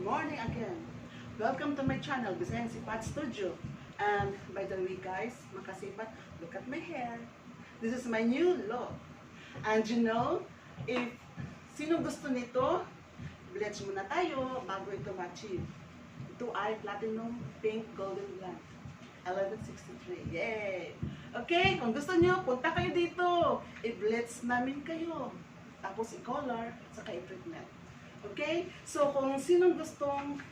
morning again. Welcome to my channel, Bisayang Sipat Studio. And by the way guys, makasipat, look at my hair. This is my new look. And you know, if sino gusto nito, bleach muna tayo bago ito ma-achieve. Ito ay Platinum Pink Golden Blonde. 1163. Yay! Okay, kung gusto nyo, punta kayo dito. I-bleach namin kayo. Tapos i-color, at saka i-treatment. Okay? So, kung sinong gustong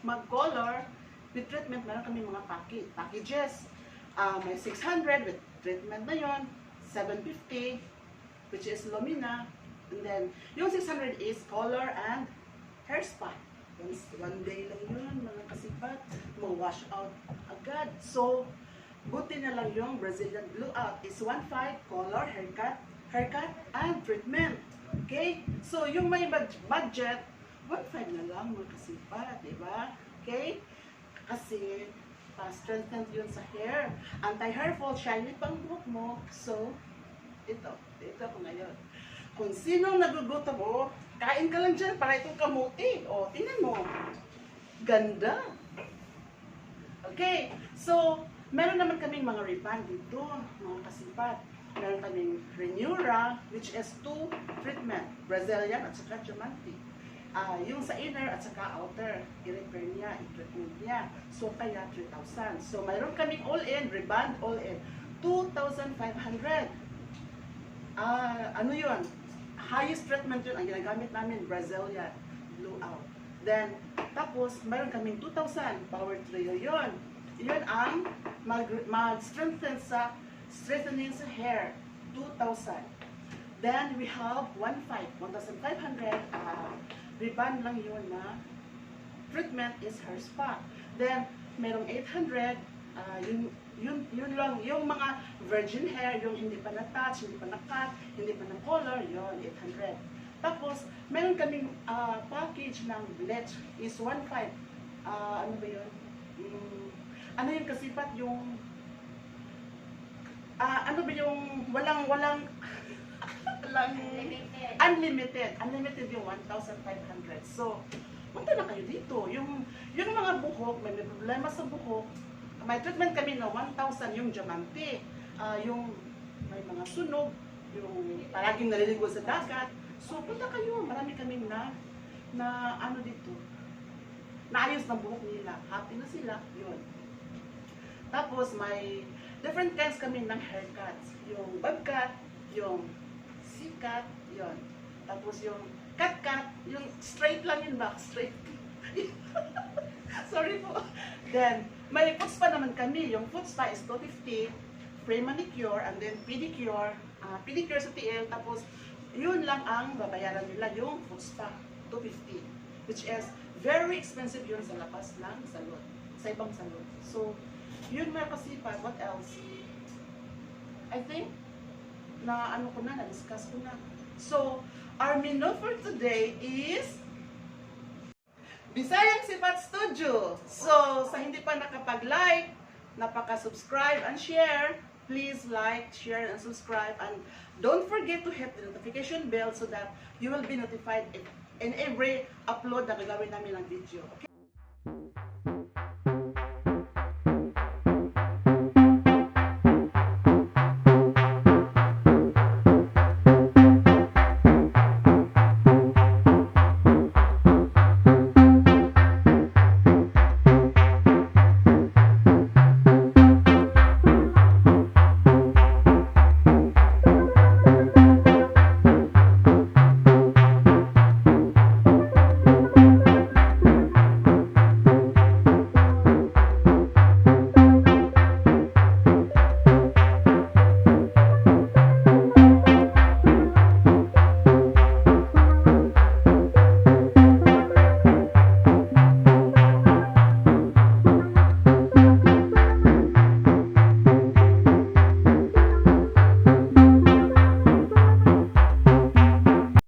mag-color with treatment, meron kami mga packages. May 600 with treatment na yon, 750, which is Lumina. And then, yung 600 is color and hair spa. One day lang yun, mga kasipat. Wash out agad. So, buti na lang yung Brazilian blowout is 1.5 color, haircut, and treatment. Okay? So, yung may budget, 1.5 na lang mga kasipat, diba? Okay? Kasi, strengthen yun sa hair. Anti-hair fall, shiny pang buhok mo. So, ito ko ngayon. Kung sinong nagugutom mo, kain ka lang dyan para itong kamuti. O, tingnan mo. Ganda. Okay. So, meron naman kaming mga reband dito, mga kasipat. Meron kaming Renura, which is 2 treatment. Brazilian at saka Diamante. Yung sa inner at saka outer, i-repair niya, i-treatment niya. So, kaya 3,000. So, mayroon kaming all-in, reband all-in. 2,500. Ano yun? Highest treatment yun. Ang ginagamit namin, Brazilian blowout. Then, tapos, mayroon kaming 2,000. Power trio yun. Yun ang mag-strengthen strengthening sa hair, 2,000. Then we have 1,500. Reband lang yun na treatment is hair spa. Then merong 800. Yun lang, yung mga virgin hair, yung hindi pa na-touch, hindi pa na-cut, hindi pa na-color, yun 800. Tapos meron kaming package ng bleach is 1.5. Ano ba yun? Ano yung kasipat yung ano ba yung walang unlimited yung 1,500. So, punta na kayo dito. Yung mga buhok, may problema sa buhok, may treatment kami na 1,000 yung Diamante. Yung may mga sunog, yung palaging naliligo sa dagat. So, punta kayo. Marami kaming na ano dito. Naayos ng buhok nila. Happy na sila. Yun. Tapos, may different kinds kami ng haircuts. Yung bob cut, yung C-cut, yun. Tapos yung cut, yung straight lang yun ba? Straight. Sorry po. Then, may foot spa naman kami. Yung foot spa is 250, free manicure, and then pedicure. Pedicure sa TL, tapos yun lang ang babayaran nila, yung foot spa, 250. Which is very expensive yun sa labas ng salon. Sa ibang salon. So, yun mga kasipat. What else? I think, na-discuss ko na. So, our menu for today is Bisayang Sipat Studio. So, sa hindi pa nakapag-like, napaka-subscribe and share, please like, share, and subscribe. And don't forget to hit the notification bell so that you will be notified in every upload na gagawin namin ng video. Okay?